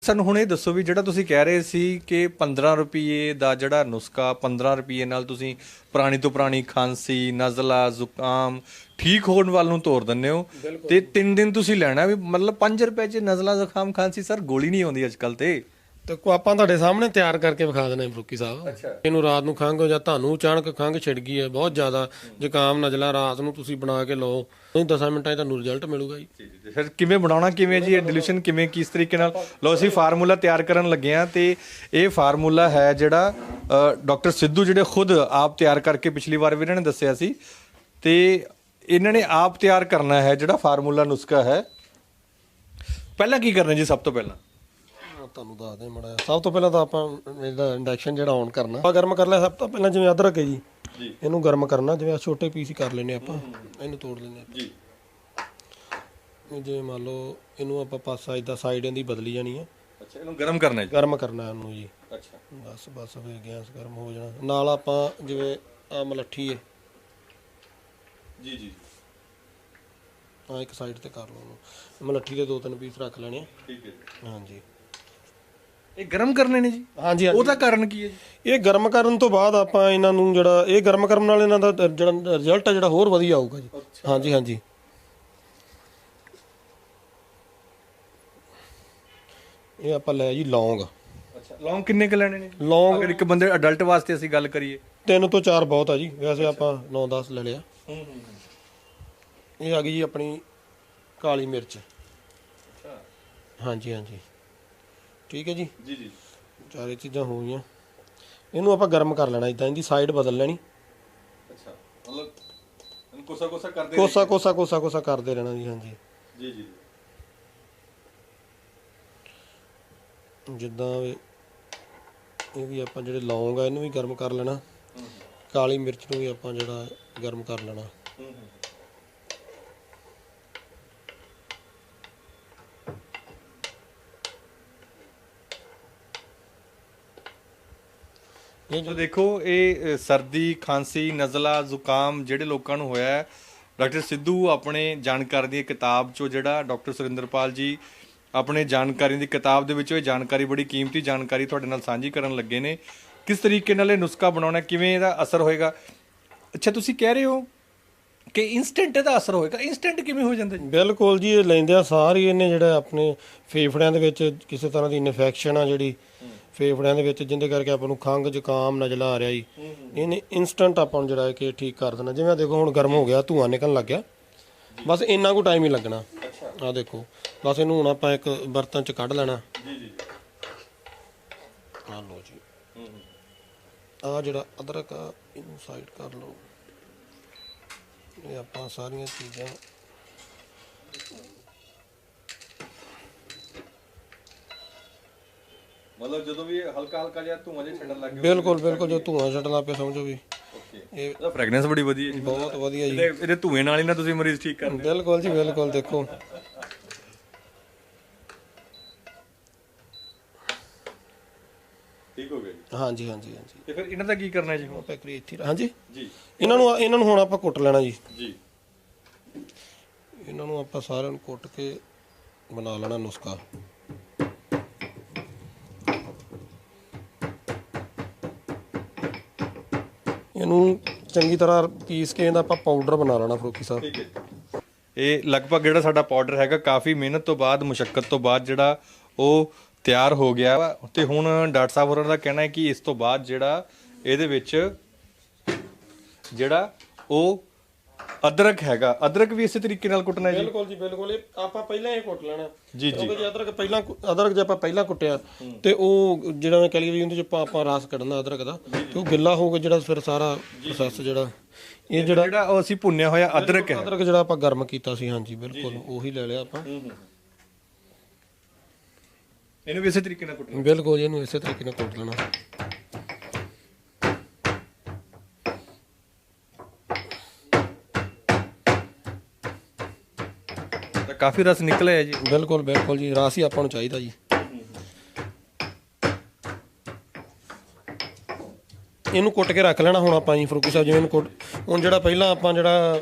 ਸਾਨੂੰ ਹੁਣ ਇਹ ਦੱਸੋ ਵੀ ਜਿਹੜਾ ਤੁਸੀਂ ਕਹਿ ਰਹੇ ਸੀ ਕਿ 15 ਰੁਪਏ ਦਾ ਜਿਹੜਾ ਨੁਸਖਾ 15 ਰੁਪਏ ਨਾਲ ਤੁਸੀਂ ਪੁਰਾਣੀ ਤੋਂ ਪੁਰਾਣੀ ਖਾਂਸੀ ਨਜ਼ਲਾ ਜ਼ੁਕਾਮ ਠੀਕ ਹੋਣ ਵੱਲ ਨੂੰ ਤੋਰ ਦਿੰਦੇ ਹੋ ਤੇ 3 ਦਿਨ ਤੁਸੀਂ ਲੈਣਾ ਵੀ ਮਤਲਬ 5 ਰੁਪਏ 'ਚ ਨਜ਼ਲਾ ਜ਼ੁਕਾਮ ਖਾਂਸੀ ਸਰ ਗੋਲੀ ਨਹੀਂ ਆਉਂਦੀ ਅੱਜ ਕੱਲ ਤੇ ਆਪਾਂ ਤੁਹਾਡੇ ਸਾਹਮਣੇ ਤਿਆਰ ਕਰਕੇ ਵਿਖਾ ਦੇਣਾ ਫਰੂਕੀ ਸਾਹਿਬ। ਇਹਨੂੰ ਰਾਤ ਨੂੰ ਖੰਘ ਹੋ ਜਾਂ ਤੁਹਾਨੂੰ ਅਚਾਨਕ ਖੰਘ ਛਿੜ ਗਈ ਹੈ ਬਹੁਤ ਜ਼ਿਆਦਾ ਜ਼ੁਕਾਮ ਨਜ਼ਲਾ ਰਾਤ ਨੂੰ ਤੁਸੀਂ ਬਣਾ ਕੇ ਲਓ 10 ਮਿੰਟਾਂ 'ਚ ਤੁਹਾਨੂੰ ਰਿਜ਼ਲਟ ਮਿਲੂਗਾ ਜੀ। ਫਿਰ ਕਿਵੇਂ ਬਣਾਉਣਾ ਕਿਵੇਂ ਜੀ ਇਹ ਡਿਲੂਸ਼ਨ ਕਿਵੇਂ ਕਿਸ ਤਰੀਕੇ ਨਾਲ ਲਓ ਅਸੀਂ ਫਾਰਮੂਲਾ ਤਿਆਰ ਕਰਨ ਲੱਗੇ ਆ ਤੇ ਇਹ ਫਾਰਮੂਲਾ ਹੈ ਜਿਹੜਾ ਡਾਕਟਰ ਸਿੱਧੂ ਜਿਹੜੇ ਖੁਦ ਆਪ ਤਿਆਰ ਕਰਕੇ ਪਿਛਲੀ ਵਾਰ ਵੀ ਇਹਨਾਂ ਨੇ ਦੱਸਿਆ ਸੀ ਤੇ ਇਹਨਾਂ ਨੇ ਆਪ ਤਿਆਰ ਕਰਨਾ ਹੈ ਜਿਹੜਾ ਫਾਰਮੂਲਾ ਨੁਸਖਾ ਹੈ। ਪਹਿਲਾਂ ਕੀ ਕਰਨਾ ਜੀ ਸਭ ਤੋਂ ਪਹਿਲਾਂ ਤੁਹਾਨੂੰ ਦੱਸਦੇ ਮਾੜਾ ਸਭ ਤੋਂ ਪਹਿਲਾਂ ਤਾਂ ਆਪਾਂ ਇਹਦਾ ਇੰਡਕਸ਼ਨ ਜਿਹੜਾ ਔਨ ਕਰਨਾ ਆਪਾਂ ਗਰਮ ਕਰ ਲਿਆ ਸਭ ਤੋਂ ਪਹਿਲਾਂ ਜਿਵੇਂ ਅਦਰਕ ਹੈ ਜੀ ਇਹਨੂੰ ਗਰਮ ਕਰਨਾ ਜਿਵੇਂ ਛੋਟੇ ਪੀਸ ਹੀ ਕਰ ਲੈਨੇ ਆਪਾਂ ਇਹਨੂੰ ਤੋੜ ਲੈਨੇ ਜੀ ਜਿਵੇਂ ਮੰਨ ਲਓ ਇਹਨੂੰ ਆਪਾਂ ਪਾਸਾ ਇਦਾਂ ਸਾਈਡ ਇਹਦੀ ਬਦਲੀ ਜਾਣੀ ਹੈ। ਅੱਛਾ ਇਹਨੂੰ ਗਰਮ ਕਰਨਾ ਜੀ ਗਰਮ ਕਰਨਾ ਇਹਨੂੰ ਜੀ। ਅੱਛਾ ਬਸ ਫਿਰ ਗੈਸ ਗਰਮ ਹੋ ਜਾਣਾ ਨਾਲ ਆਪਾਂ ਜਿਵੇਂ ਆ ਮਲੱਠੀ ਹੈ ਜੀ ਜੀ ਆ ਇੱਕ ਸਾਈਡ ਤੇ ਕਰ ਲਓ ਉਹਨੂੰ ਮਲੱਠੀ ਦੇ 2-3 ਪੀਸ ਰੱਖ ਲੈਣੇ ਠੀਕ ਹੈ ਹਾਂਜੀ। ਇਹ ਗਰਮ ਕਰਨੇ ਨੇ ਜੀ ਹਾਂਜੀ ਉਹਦਾ ਕਾਰਨ ਕੀ ਹੈ ਜੀ ਇਹ ਗਰਮ ਕਰਨ ਤੋਂ ਬਾਅਦ ਆਪਾਂ ਇਹਨਾਂ ਨੂੰ ਜਿਹੜਾ ਇਹ ਗਰਮ ਕਰਨ ਨਾਲ ਇਹਨਾਂ ਦਾ ਜਿਹੜਾ ਰਿਜ਼ਲਟ ਹੈ ਜਿਹੜਾ ਹੋਰ ਵਧੀਆ ਆਊਗਾ ਜੀ। ਹਾਂਜੀ ਹਾਂਜੀ ਇਹ ਆਪਾਂ ਲੈ ਜੀ ਲੌਂਗ। ਅੱਛਾ ਲੌਂਗ ਕਿੰਨੇ ਕ ਲੈਣੇ ਨੇ ਲੌਂਗ ਅਗਰ ਇੱਕ ਬੰਦੇ ਅਡਲਟ ਵਾਸਤੇ ਅਸੀਂ ਗੱਲ ਕਰੀਏ 3 ਤੋਂ 4 ਬਹੁਤ ਆ ਜੀ ਵੈਸੇ ਆਪਾਂ 9-10 ਲੈ ਲਿਆ। ਇਹ ਆ ਗਈ ਜੀ ਆਪਣੀ ਕਾਲੀ ਮਿਰਚ। ਹਾਂਜੀ ਹਾਂਜੀ ਠੀਕ ਹੈ ਜੀ ਜੀ ਜੀ ਚਾਰੇ ਚੀਜ਼ਾਂ ਹੋ ਗਈਆਂ ਇਹਨੂੰ ਆਪਾਂ ਗਰਮ ਕਰ ਲੈਣਾ ਇਦਾਂ ਇਹਦੀ ਸਾਈਡ ਬਦਲ ਲੈਣੀ। ਅੱਛਾ ਮਤਲਬ ਇਹਨੂੰ ਕੋਸਾ ਕੋਸਾ ਕਰਦੇ ਰਹਿਣਾ ਜੀ। ਹਾਂਜੀ ਜੀ ਜੀ ਜਿੱਦਾਂ ਇਹ ਵੀ ਆਪਾਂ ਜਿਹੜੇ ਲੌਂਗ ਆ ਇਹਨੂੰ ਵੀ ਗਰਮ ਕਰ ਲੈਣਾ ਕਾਲੀ ਮਿਰਚ ਨੂੰ ਵੀ ਆਪਾਂ ਜਿਹੜਾ ਗਰਮ ਕਰ ਲੈਣਾ। ਇਹ ਜੋ ਦੇਖੋ ਇਹ ਸਰਦੀ ਖਾਂਸੀ ਨਜ਼ਲਾ ਜ਼ੁਕਾਮ ਜਿਹੜੇ ਲੋਕਾਂ ਨੂੰ ਹੋਇਆ ਹੈ ਡਾਕਟਰ ਸਿੱਧੂ ਆਪਣੇ ਜਾਣਕਾਰੀ ਦੀ ਕਿਤਾਬ ਚੋਂ ਜਿਹੜਾ ਡਾਕਟਰ ਸੁਰਿੰਦਰਪਾਲ ਜੀ ਆਪਣੇ ਜਾਣਕਾਰੀ ਦੀ ਕਿਤਾਬ ਦੇ ਵਿੱਚੋਂ ਇਹ ਜਾਣਕਾਰੀ ਬੜੀ ਕੀਮਤੀ ਜਾਣਕਾਰੀ ਤੁਹਾਡੇ ਨਾਲ ਸਾਂਝੀ ਕਰਨ ਲੱਗੇ ਨੇ ਕਿਸ ਤਰੀਕੇ ਨਾਲ ਇਹ ਨੁਸਖਾ ਬਣਾਉਣਾ ਕਿਵੇਂ ਇਹਦਾ ਅਸਰ ਹੋਏਗਾ। ਅੱਛਾ ਤੁਸੀਂ ਕਹਿ ਰਹੇ ਹੋ ਕਿ ਇਨਸਟੈਂਟ ਇਹਦਾ ਅਸਰ ਹੋਏਗਾ ਇਨਸਟੈਂਟ ਕਿਵੇਂ ਹੋ ਜਾਂਦਾ ਜੀ? ਬਿਲਕੁਲ ਜੀ ਇਹ ਲੈਂਦਿਆਂ ਸਾਰੀ ਇਹਨੇ ਜਿਹੜਾ ਆਪਣੇ ਫੇਫੜਿਆਂ ਦੇ ਵਿੱਚ ਕਿਸੇ ਤਰ੍ਹਾਂ ਦੀ ਇਨਫੈਕਸ਼ਨ ਆ ਜਿਹੜੀ ਫੇਫੜਿਆਂ ਦੇ ਵਿੱਚ ਜਿੰਦੇ ਕਰਕੇ ਆਪਾਂ ਨੂੰ ਖੰਘ ਜ਼ੁਕਾਮ ਨਜ਼ਲਾ ਆ ਰਿਹਾ ਜੀ ਇਹਨੇ ਇਨਸਟੈਂਟ ਆਪਾਂ ਨੂੰ ਜਿਹੜਾ ਕਿ ਠੀਕ ਕਰ ਦੇਣਾ। ਜਿਵੇਂ ਦੇਖੋ ਹੁਣ ਗਰਮ ਹੋ ਗਿਆ ਧੂਆਂ ਨਿਕਲਣ ਲੱਗ ਗਿਆ ਬਸ ਇੰਨਾ ਕੁ ਟਾਈਮ ਹੀ ਲੱਗਣਾ। ਆ ਦੇਖੋ ਬਸ ਇਹਨੂੰ ਹੁਣ ਆਪਾਂ ਇੱਕ ਬਰਤਨ 'ਚ ਕੱਢ ਲੈਣਾ। ਆ ਲਓ ਜੀ ਆ ਜਿਹੜਾ ਅਦਰਕ ਆ ਇਹਨੂੰ ਸਾਈਡ ਕਰ ਲਓ। ਇਹ ਆਪਾਂ ਸਾਰੀਆਂ ਚੀਜ਼ਾਂ ਮਤਲਬ ਜਦੋਂ ਵੀ ਹਲਕਾ ਜਿਹਾ ਧੂਆਂ ਜਿਹਾ ਛੱਡਣ ਲੱਗ ਗਿਆ ਬਿਲਕੁਲ ਜੋ ਧੂਆਂ ਛੱਡਣ ਲੱਗ ਪਿਆ ਸਮਝੋ ਵੀ ਇਹ ਇਹਦਾ ਫ੍ਰੈਗਨੈਂਸ ਬੜੀ ਵਧੀਆ ਜੀ ਬਹੁਤ ਵਧੀਆ ਜੀ। ਇਹਦੇ ਧੂਏ ਨਾਲ ਹੀ ਨਾ ਤੁਸੀਂ ਮਰੀਜ਼ ਠੀਕ ਕਰਦੇ ਬਿਲਕੁਲ ਜੀ ਬਿਲਕੁਲ ਦੇਖੋ ਠੀਕ ਹੋ ਗਿਆ ਜੀ। ਹਾਂਜੀ ਤੇ ਫਿਰ ਇਹਨਾਂ ਦਾ ਕੀ ਕਰਨਾ ਜੀ ਹੁਣ ਪੈਕਰੀ ਇੱਥੇ ਹਾਂਜੀ ਜੀ ਇਹਨਾਂ ਨੂੰ ਹੁਣ ਆਪਾਂ ਕੁੱਟ ਲੈਣਾ ਜੀ। ਜੀ ਇਹਨਾਂ ਨੂੰ ਆਪਾਂ ਸਾਰਿਆਂ ਨੂੰ ਕੁੱਟ ਕੇ ਬਣਾ ਲੈਣਾ ਨੁਸਖਾ। ਇਹਨੂੰ ਚੰਗੀ ਤਰ੍ਹਾਂ ਪੀਸ ਕੇ ਇਹਦਾ ਆਪਾਂ ਪਾਊਡਰ ਬਣਾ ਲੈਣਾ ਫਰੂਕੀ ਸਾਹਿਬ। ਠੀਕ ਹੈ ਇਹ ਲਗਭਗ ਜਿਹੜਾ ਸਾਡਾ ਪਾਊਡਰ ਹੈਗਾ ਕਾਫੀ ਮਿਹਨਤ ਤੋਂ ਬਾਅਦ ਮੁਸ਼ੱਕਤ ਤੋਂ ਬਾਅਦ ਜਿਹੜਾ ਉਹ ਤਿਆਰ ਹੋ ਗਿਆ ਵਾ ਤੇ ਹੁਣ ਡਾਕਟਰ ਸਾਹਿਬ ਹੋਰਾਂ ਦਾ ਕਹਿਣਾ ਹੈ ਕਿ ਇਸ ਤੋਂ ਬਾਅਦ ਜਿਹੜਾ ਇਹਦੇ ਵਿੱਚ ਜਿਹੜਾ ਉਹ ਅਦਰਕ ਹੈਗਾ ਅਦਰਕ ਵੀ ਇਸੇ ਤਰੀਕੇ ਨਾਲ ਕੁੱਟਣਾ ਜੀ। ਬਿਲਕੁਲ ਜੀ ਬਿਲਕੁਲ ਇਹ ਆਪਾਂ ਪਹਿਲਾਂ ਹੀ ਕੁੱਟ ਲੈਣਾ ਜੀ ਕਿਉਂਕਿ ਜੇ ਅਦਰਕ ਜੇ ਆਪਾਂ ਪਹਿਲਾਂ ਕੁੱਟਿਆ ਤੇ ਉਹ ਜਿਹੜਾ ਮੈਂ ਕਹ ਲਈ ਵੀ ਉਹਦੇ ਚ ਆਪਾਂ ਰਸ ਕੱਢਣਾ ਅਦਰਕ ਦਾ ਤੇ ਉਹ ਗਿੱਲਾ ਹੋਊਗਾ ਜਿਹੜਾ ਫਿਰ ਸਾਰਾ ਪ੍ਰੋਸੈਸ ਜਿਹੜਾ ਇਹ ਜਿਹੜਾ ਉਹ ਅਸੀਂ ਭੁੰਨਿਆ ਹੋਇਆ ਅਦਰਕ ਹੈ ਅਦਰਕ ਜਿਹੜਾ ਆਪਾਂ ਗਰਮ ਕੀਤਾ ਸੀ। ਹਾਂਜੀ ਬਿਲਕੁਲ ਉਹੀ ਲੈ ਲਿਆ ਆਪਾਂ। ਇਹਨੂੰ ਵੀ ਇਸੇ ਤਰੀਕੇ ਨਾਲ ਕੁੱਟਣਾ ਬਿਲਕੁਲ ਇਹਨੂੰ ਇਸੇ ਤਰੀਕੇ ਨਾਲ ਕੁੱਟ ਲੈਣਾ। ਤਾਂ ਕਾਫੀ ਰਸ ਨਿਕਲਿਆ ਜੀ। ਬਿਲਕੁਲ ਜੀ ਰਸ ਹੀ ਆਪਾਂ ਨੂੰ ਚਾਹੀਦਾ ਜੀ। ਇਹਨੂੰ ਕੁੱਟ ਕੇ ਰੱਖ ਲੈਣਾ ਹੁਣ ਆਪਾਂ ਜੀ ਫਰੂਕੀ ਸਾਹਿਬ ਜਿਵੇਂ ਇਹਨੂੰ ਹੁਣ ਜਿਹੜਾ ਪਹਿਲਾਂ ਆਪਾਂ ਜਿਹੜਾ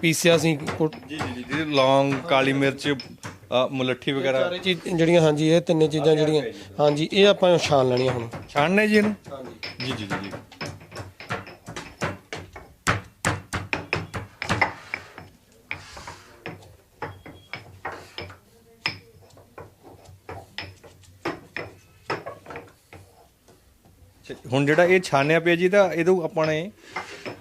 ਪੀਸਿਆ ਸੀ ਜੀ ਲੌਂਗ ਕਾਲੀ ਮਿਰਚ ਮੁਲੱਠੀ ਵਗੈਰਾ ਚਾਰੇ ਚੀਜ਼ ਜਿਹੜੀਆਂ ਹਾਂਜੀ ਇਹ ਤਿੰਨੇ ਚੀਜ਼ਾਂ ਜਿਹੜੀਆਂ ਹਾਂਜੀ ਇਹ ਆਪਾਂ ਛਾਣ ਲੈਣੀਆਂ ਹੁਣ। ਛਾਣਨੇ ਜੀ ਇਹਨੂੰ? ਹਾਂਜੀ ਜੀ ਜੀ ਜੀ ਜੀ। ਹੁਣ ਜਿਹੜਾ ਇਹ ਛਾਣਿਆ ਪਿਆ ਜੀ ਤਾਂ ਇਹਦੋਂ ਆਪਾਂ ਨੇ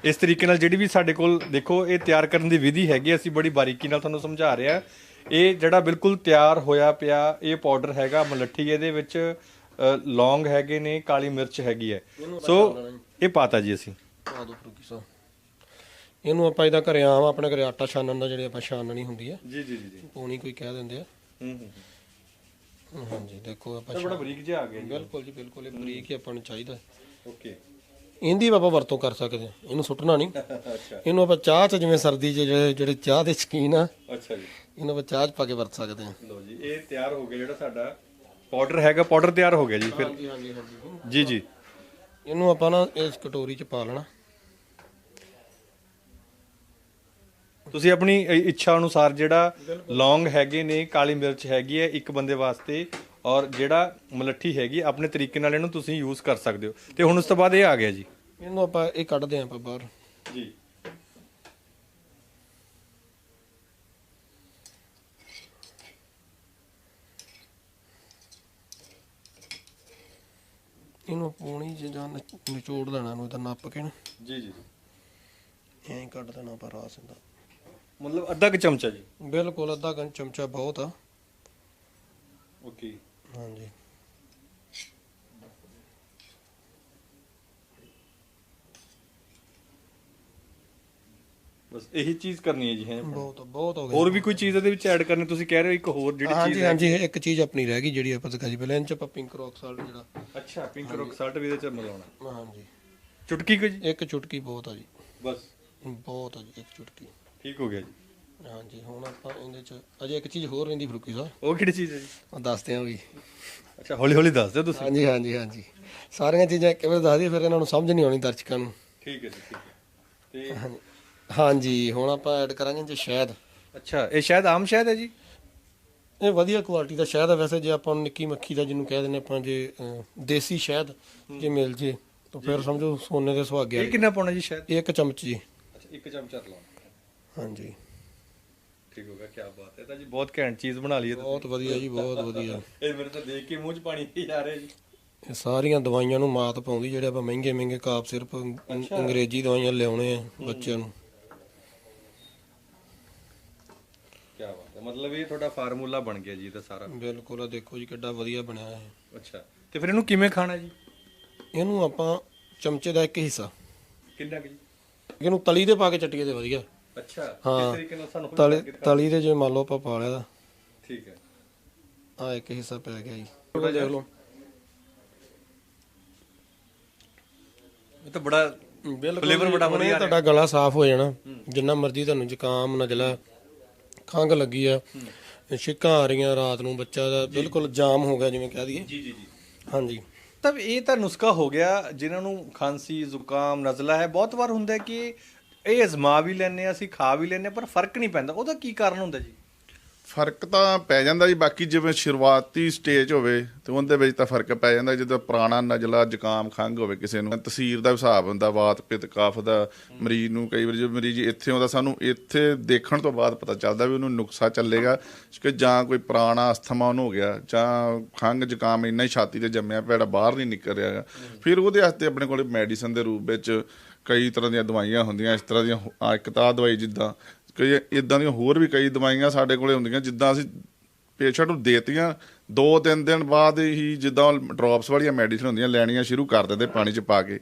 ਇਸ ਤਰੀਕੇ ਨਾਲ ਜਿਹੜੀ ਵੀ ਸਾਡੇ ਕੋਲ ਦੇਖੋ ਇਹ ਤਿਆਰ ਕਰਨ ਦੀ ਵਿਧੀ ਹੈਗੀ, ਅਸੀਂ ਬੜੀ ਬਾਰੀਕੀ ਨਾਲ ਤੁਹਾਨੂੰ ਸਮਝਾ ਰਹੇ ਹਾਂ। ਇਹ ਜਿਹੜਾ ਬਿਲਕੁਲ ਤਿਆਰ ਹੋਇਆ ਪਿਆ ਇਹ ਪਾਊਡਰ ਹੈਗਾ ਮੁਲੱਠੀ, ਇਹਦੇ ਵਿੱਚ ਲੌਂਗ ਹੈਗੇ ਨੇ, ਕਾਲੀ ਮਿਰਚ ਹੈਗੀ ਹੈ। ਸੋ ਇਹ ਪਾਤਾ ਜੀ ਅਸੀਂ। ਪਾ ਦੋ ਫਰੂਕੀ ਸਾਹਿਬ ਇਹਨੂੰ ਆਪਾਂ ਇਹਦਾ ਘਰੇ ਆਮ ਆਪਣੇ ਘਰੇ ਆਟਾ ਛਾਣਨ ਦਾ ਜਿਹੜੇ ਆਪਾਂ ਛਾਣਨੀ ਹੁੰਦੀ ਹੈ ਜੀ ਜੀ ਜੀ ਜੀ ਪੌਣੀ ਕੋਈ ਕਹਿ ਦਿੰਦੇ ਆ। ਹਾਂਜੀ ਦੇਖੋ ਆਪਾਂ ਬੜਾ ਬਰੀਕ ਜਿਹਾ ਆ ਗਿਆ ਜੀ। ਬਿਲਕੁਲ ਜੀ ਬਿਲਕੁਲ ਇਹ ਬਰੀਕ ਹੀ ਆਪਾਂ ਨੂੰ ਚਾਹੀਦਾ। ਓਕੇ ਇਹਦੀ ਆਪਾਂ ਵਰਤੋਂ ਕਰ ਸਕਦੇ ਹਾਂ, ਇਹਨੂੰ ਸੁੱਟਣਾ ਨਹੀਂ। ਅੱਛਾ ਇਹਨੂੰ ਆਪਾਂ ਚਾਹ 'ਚ ਜਿਵੇਂ ਸਰਦੀ 'ਚ ਜਿਹੜੇ ਚਾਹ ਦੇ ਸ਼ੌਕੀਨ ਆ ਅੱਛਾ ਜੀ। ਇਹਨੂੰ ਆਪਾਂ ਚਾਹ 'ਚ ਪਾ ਕੇ ਵਰਤ ਸਕਦੇ ਹਾਂ। ਲਓ ਜੀ ਇਹ ਤਿਆਰ ਹੋ ਗਿਆ ਜਿਹੜਾ ਸਾਡਾ ਪਾਊਡਰ ਹੈਗਾ, ਪਾਊਡਰ ਤਿਆਰ ਹੋ ਗਿਆ ਜੀ ਫਿਰ। ਹਾਂਜੀ ਹਾਂਜੀ ਹਾਂਜੀ ਜੀ ਜੀ ਇਹਨੂੰ ਆਪਾਂ ਨਾ ਇਸ ਕਟੋਰੀ 'ਚ ਪਾ ਲੈਣਾ। ਤੁਸੀਂ ਆਪਣੀ ਇੱਛਾ ਅਨੁਸਾਰ ਜਿਹੜਾ ਲੌਂਗ ਹੈਗੇ ਨੇ, ਕਾਲੀ ਮਿਰਚ ਹੈਗੀ ਹੈ ਇੱਕ ਬੰਦੇ ਵਾਸਤੇ, ਔਰ ਜਿਹੜਾ ਮੁਲੱਠੀ ਹੈਗੀ ਆਪਣੇ ਤਰੀਕੇ ਨਾਲ ਇਹਨੂੰ ਤੁਸੀਂ ਯੂਜ਼ ਕਰ ਸਕਦੇ ਹੋ। ਤੇ ਹੁਣ ਉਸ ਤੋਂ ਬਾਅਦ ਇਹ ਆ ਗਿਆ ਜੀ। ਇਹਨੂੰ ਆਪਾਂ ਇਹ ਕੱਢਦੇ ਆਂ ਆਪਾਂ ਬਾਹਰ। ਜੀ ਇਹਨੂੰ ਪੌਣੀ ਜਿਹਾ ਨਿਚੋੜ ਲੈਣਾ ਇਹਨੂੰ ਇਹਦਾ ਨੱਪ ਕੇ ਨਾ ਜੀ ਜੀ ਐਂ ਕੱਢ ਦੇਣਾ ਆਪਾਂ ਰਾਸ ਇਹਦਾ, ਮਤਲਬ ਅੱਧਾ ਕੁ ਚਮਚਾ ਜੀ। ਬਿਲਕੁਲ ਅੱਧਾ ਚਮਚਾ ਬਹੁਤ ਆ। ਓਕੇ ਹਾਂਜੀ ਬਸ ਇਹੀ ਚੀਜ਼ ਕਰਨੀ ਹੈ ਜੀ। ਹੈ ਬਹੁਤ ਬਹੁਤ ਹੋ ਗਿਆ। ਹੋਰ ਵੀ ਕੋਈ ਚੀਜ਼ ਇਹਦੇ ਵਿੱਚ ਐਡ ਕਰਨੀ ਤੁਸੀਂ ਕਹਿ ਰਹੇ ਹੋ? ਇੱਕ ਹੋਰ ਜਿਹੜੀ ਚੀਜ਼ ਹਾਂਜੀ ਹੈ। ਹਾਂਜੀ ਇੱਕ ਚੀਜ਼ ਆਪਣੀ ਰਹਿ ਗਈ ਜਿਹੜੀ ਆਪਾਂ ਦਿਖਾਈ ਪਹਿਲਾਂ ਇਹਨਾਂ 'ਚ ਆਪਾਂ ਪਿੰਕ ਰੌਕ ਸਾਲਟ ਜਿਹੜਾ। ਅੱਛਾ ਪਿੰਕ ਰੌਕ ਸਾਲਟ ਵੀ ਇਹਦੇ ਚ ਮਿਲਾਉਣਾ। ਹਾਂਜੀ ਚੁਟਕੀ ਕੋ ਜੀ? ਇੱਕ ਚੁਟਕੀ ਬਹੁਤ ਆ ਜੀ। ਬਸ ਬਹੁਤ ਆ ਜੀ ਇੱਕ ਚੁਟਕੀ। ਠੀਕ ਹੋ ਗਿਆ ਜੀ। ਹਾਂਜੀ ਹੁਣ ਆਪਾਂ ਇਹਦੇ 'ਚ ਅਜੇ ਇੱਕ ਚੀਜ਼ ਹੋਰ ਰਹਿੰਦੀ ਫਰੂਕੀ ਸਾਹਿਬ, ਉਹ ਕਿਹੜੀ ਚੀਜ਼ ਹੈ ਜੀ? ਉਹ ਦੱਸਦੇ ਆਂ ਵੀ। ਅੱਛਾ ਹੌਲੀ ਹੌਲੀ ਦੱਸ ਦਿਓ ਤੁਸੀਂ। ਹਾਂਜੀ ਹਾਂਜੀ ਹਾਂਜੀ ਸਾਰੀਆਂ ਚੀਜ਼ਾਂ ਇੱਕ ਵਾਰ ਦੱਸ ਦਈਏ ਫਿਰ ਇਹਨਾਂ ਨੂੰ ਸਮਝ ਨਹੀਂ ਆਉਣੀ ਦਰਸ਼ਕਾਂ ਨੂੰ। ਠੀਕ ਹੈ ਜੀ ਠੀਕ ਹੈ। ਤੇ ਹਾਂਜੀ ਹੁਣ ਆਪਾਂ ਐਡ ਕਰਾਂਗੇ ਜੀ ਸ਼ਹਿਦ। ਅੱਛਾ ਇਹ ਸ਼ਾਇਦ ਆਮ ਸ਼ਹਿਦ ਹੈ ਜੀ? ਇਹ ਵਧੀਆ ਕੁਆਲਿਟੀ ਦਾ ਸ਼ਹਿਦ ਹੈ। ਵੈਸੇ ਜੇ ਆਪਾਂ ਨੂੰ ਨਿੱਕੀ ਮੱਖੀ ਦਾ ਜਿਹਨੂੰ ਕਹਿ ਦਿੰਦੇ ਆਪਾਂ, ਜੇ ਦੇਸੀ ਸ਼ਹਿਦ ਜੇ ਮਿਲ ਜੇ ਤਾਂ ਫਿਰ ਸਮਝੋ ਸੋਨੇ ਦੇ ਸੁਹਾਗੇ ਇਹ ਕਿੰਨਾ ਪਾਉਣਾ ਜੀ ਸ਼ਹਿਦ? ਇੱਕ ਚਮਚ ਜੀ। ਅੱਛਾ ਇੱਕ ਚਮਚਾ ਲਾਉਣਾ। ਹਾਂਜੀ ਠੀਕ ਹੋ ਗਿਆ। ਕੀ ਬਾਤ ਹੈ। ਤਾਂ ਜੀ ਬਹੁਤ ਘੈਂਟ ਚੀਜ਼ ਬਣਾ ਲਈ ਹੈ ਤੁਸੀਂ। ਬਹੁਤ ਵਧੀਆ ਜੀ ਬਹੁਤ ਵਧੀਆ। ਇਹ ਮੇਰੇ ਤਾਂ ਦੇਖ ਕੇ ਮੂੰਹ 'ਚ ਪਾਣੀ ਹੀ ਆ ਰਿਹਾ ਜੀ। ਇਹ ਸਾਰੀਆਂ ਦਵਾਈਆਂ ਨੂੰ ਮਾਤ ਪਾਉਂਦੀ, ਜਿਹੜੇ ਆਪਾਂ ਮਹਿੰਗੇ ਮਹਿੰਗੇ ਕਾਫ ਸਿਰਫ ਅੰਗਰੇਜ਼ੀ ਦਵਾਈਆਂ ਲਿਆਉਣੇ ਆ ਬੱਚਿਆਂ ਨੂੰ। ਕੀ ਬਾਤ ਹੈ। ਮਤਲਬ ਇਹ ਤੁਹਾਡਾ ਫਾਰਮੂਲਾ ਬਣ ਗਿਆ ਜੀ ਇਹਦਾ ਸਾਰਾ। ਬਿਲਕੁਲ ਆ ਦੇਖੋ ਜੀ ਕਿੱਡਾ ਵਧੀਆ ਬਣਿਆ ਹੈ। ਅੱਛਾ ਤੇ ਫਿਰ ਇਹਨੂੰ ਕਿਵੇਂ ਖਾਣਾ ਜੀ? ਇਹਨੂੰ ਆਪਾਂ ਚਮਚੇ ਦਾ ਇੱਕ ਹਿੱਸਾ ਕਿੰਨਾ ਕੁ ਜੀ? ਇਹਨੂੰ ਤਲੀ ਦੇ ਪਾ ਕੇ ਚੱਟੀਏ ਤੇ ਵਧੀਆ। ਅੱਛਾ ਹਾਂ। ਇਸ ਤਰੀਕੇ ਨਾਲ ਸਾਨੂੰ ਤਲੀ ਦੇ ਜੇ ਮੰਨ ਲਓ ਆਪਾਂ ਪਾ ਲਿਆ ਦਾ। ਠੀਕ ਹੈ। ਆ ਇੱਕ ਹਿੱਸਾ ਪੈ ਗਿਆ ਜੀ। ਥੋੜਾ ਦੇਖ ਲਓ। ਇਹ ਤਾਂ ਬੜਾ ਫਲੇਵਰ ਬੜਾ ਵਧੀਆ। ਤੁਹਾਡਾ ਗਲਾ ਸਾਫ਼ ਹੋ ਜਾਣਾ। ਜਿੰਨਾ ਮਰਜ਼ੀ ਤੁਹਾਨੂੰ ਜ਼ੁਕਾਮ ਨਜ਼ਲਾ ਖੰਘ ਲੱਗੀ ਆ, ਛਿੱਕਾਂ ਆ ਰਹੀਆਂ ਰਾਤ ਨੂੰ, ਬੱਚਾ ਦਾ ਬਿਲਕੁਲ ਜਾਮ ਹੋ ਗਿਆ ਜਿਵੇਂ ਕਹਿ ਦਈਏ। ਜੀ ਜੀ ਜੀ। ਹਾਂਜੀ ਤਾਂ ਇਹ ਤਾਂ ਨੁਸਖਾ ਹੋ ਗਿਆ ਜਿਨ੍ਹਾਂ ਨੂੰ ਖਾਂਸੀ ਜ਼ੁਕਾਮ ਨਜ਼ਲਾ ਹੈ। ਬਹੁਤ ਵਾਰ ਹੁੰਦਾ ਕਿ ਇਹ ਅਜ਼ਮਾ ਵੀ ਲੈਂਦੇ ਆ, ਅਸੀਂ ਖਾ ਵੀ ਲੈਂਦੇ ਆ, ਪਰ ਫਰਕ ਨਹੀਂ ਪੈਂਦਾ। ਉਹਦਾ ਕੀ ਕਾਰਨ ਹੁੰਦਾ ਜੀ? ਫਰਕ ਤਾਂ ਪੈ ਜਾਂਦਾ ਜੀ। ਬਾਕੀ ਜਿਵੇਂ ਸ਼ੁਰੂਆਤੀ ਸਟੇਜ ਹੋਵੇ ਤੇ ਉਹਦੇ ਵਿੱਚ ਤਾਂ ਫਰਕ ਪੈ ਜਾਂਦਾ। ਜਦੋਂ ਪੁਰਾਣਾ ਨਜ਼ਲਾ ਜ਼ੁਕਾਮ ਖੰਘ ਹੋਵੇ ਕਿਸੇ ਨੂੰ, ਤਸੀਰ ਦਾ ਹਿਸਾਬ ਹੁੰਦਾ, ਵਾਤ ਪਿੱਤ ਕਫ ਦਾ ਮਰੀਜ਼ ਨੂੰ। ਕਈ ਵਾਰ ਜੇ ਮਰੀਜ਼ ਇੱਥੇ ਆਉਂਦਾ ਸਾਨੂੰ ਇੱਥੇ ਦੇਖਣ ਤੋਂ ਬਾਅਦ ਪਤਾ ਚੱਲਦਾ ਵੀ ਉਹਨੂੰ ਨੁਕਸਾ ਚੱਲੇਗਾ ਕਿ ਜਾਂ ਕੋਈ ਪੁਰਾਣਾ ਅਸਥਮਾ ਉਹਨੂੰ ਹੋ ਗਿਆ, ਜਾਂ ਖੰਘ ਜ਼ੁਕਾਮ ਇੰਨਾ ਹੀ ਛਾਤੀ ਤੇ ਜੰਮਿਆ ਪਿਆ ਜਿਹੜਾ ਬਾਹਰ ਨਹੀਂ ਨਿਕਲ ਰਿਹਾ। ਫਿਰ ਉਹਦੇ ਵਾਸਤੇ ਆਪਣੇ ਕੋਲ ਮੈਡੀਸਨ ਦੇ ਰੂਪ ਵਿੱਚ ਕਈ ਤਰ੍ਹਾਂ ਦੀਆਂ ਦਵਾਈਆਂ ਹੁੰਦੀਆਂ। ਇਸ ਤਰ੍ਹਾਂ ਦੀਆਂ ਇੱਕ ਤਾਂ ਦਵਾਈ, ਜਿੱਦਾਂ ਕਈ ਇੱਦਾਂ ਦੀਆਂ ਹੋਰ ਵੀ ਕਈ ਦਵਾਈਆਂ ਸਾਡੇ ਕੋਲੇ ਹੁੰਦੀਆਂ, ਜਿੱਦਾਂ ਅਸੀਂ ਪੇਸ਼ੈਂਟ ਨੂੰ ਦੇਤੀਆਂ 2-3 ਦਿਨ ਬਾਅਦ ਹੀ, ਜਿੱਦਾਂ ਡ੍ਰੌਪਸ ਵਾਲੀਆਂ ਮੈਡੀਸਨ ਹੁੰਦੀਆਂ, ਲੈਣੀਆਂ ਸ਼ੁਰੂ ਕਰ ਦਿੰਦੇ ਪਾਣੀ 'ਚ ਪਾ ਕੇ।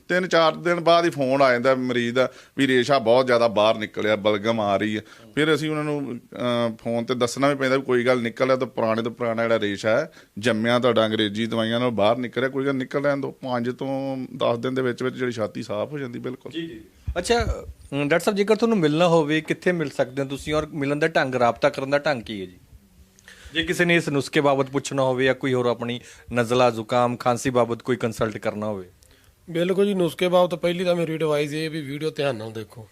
3-4 ਦਿਨ ਬਾਅਦ ਹੀ ਫੋਨ ਆ ਜਾਂਦਾ ਮਰੀਜ਼ ਦਾ ਵੀ ਰੇਸ਼ਾ ਬਹੁਤ ਜ਼ਿਆਦਾ ਬਾਹਰ ਨਿਕਲਿਆ, ਬਲਗਮ ਆ ਰਹੀ ਹੈ। ਫਿਰ ਅਸੀਂ ਉਹਨਾਂ ਨੂੰ ਫੋਨ ਤੇ ਦੱਸਣਾ ਵੀ ਪੈਂਦਾ ਵੀ ਕੋਈ ਗੱਲ ਨਿਕਲਿਆ ਤਾਂ ਪੁਰਾਣੇ ਤੋਂ ਪੁਰਾਣਾ ਜਿਹੜਾ ਰੇਸ਼ਾ ਹੈ ਜੰਮਿਆ ਤੁਹਾਡਾ ਅੰਗਰੇਜ਼ੀ ਦਵਾਈਆਂ ਨਾਲ ਬਾਹਰ ਨਿਕਲਿਆ, ਕੋਈ ਗੱਲ ਨਿਕਲ ਲੈਣ ਦਿਓ। 5 ਤੋਂ 10 ਦਿਨ ਦੇ ਵਿੱਚ ਜਿਹੜੀ ਛਾਤੀ ਸਾਫ਼ ਹੋ ਜਾਂਦੀ ਬਿਲਕੁਲ। ਜੀ ਜੀ। ਅੱਛਾ ਡਾਕਟਰ ਸਾਹਿਬ, ਜੇਕਰ ਤੁਹਾਨੂੰ ਮਿਲਣਾ ਹੋਵੇ ਕਿੱਥੇ ਮਿਲ ਸਕਦੇ ਹੋ ਤੁਸੀਂ, ਔਰ ਮਿਲਣ ਦਾ ਢੰਗ, ਰਾਬਤਾ ਕਰਨ ਦਾ ਢੰਗ ਕੀ ਹੈ ਜੀ? ਜੇ ਕਿਸੇ ਨੇ ਇਸ ਨੁਸਖੇ ਬਾਬਤ ਪੁੱਛਣਾ ਹੋਵੇ ਜਾਂ ਕੋਈ ਹੋਰ ਆਪਣੀ ਨਜ਼ਲਾ ਜ਼ੁਕਾਮ ਖਾਂਸੀ ਬਾਬਤ ਕੋਈ ਕੰਸਲਟ ਕਰਨਾ ਹੋਵੇ? ਬਿਲਕੁਲ ਜੀ। ਨੁਸਖੇ ਬਾਬਤ ਪਹਿਲੀ ਤਾਂ ਮੇਰੀ ਐਡਵਾਈਸ ਇਹ ਵੀ ਵੀਡੀਓ ਧਿਆਨ ਨਾਲ ਦੇਖੋ।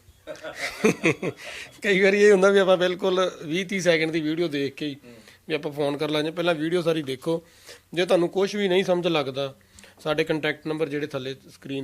ਕਈ ਵਾਰੀ ਇਹ ਹੁੰਦਾ ਵੀ ਆਪਾਂ ਬਿਲਕੁਲ 20-30 ਸੈਕਿੰਡ ਦੀ ਵੀਡੀਓ ਦੇਖ ਕੇ ਹੀ ਵੀ ਆਪਾਂ ਫੋਨ ਕਰ ਲਾਂਗੇ। ਪਹਿਲਾਂ ਵੀਡੀਓ ਸਾਰੀ ਦੇਖੋ, ਜੇ ਤੁਹਾਨੂੰ ਕੁਝ ਵੀ ਨਹੀਂ ਸਮਝ ਲੱਗਦਾ ਸਾਡੇ ਕੰਟੈਕਟ ਨੰਬਰ ਜਿਹੜੇ ਥੱਲੇ ਸਕਰੀਨ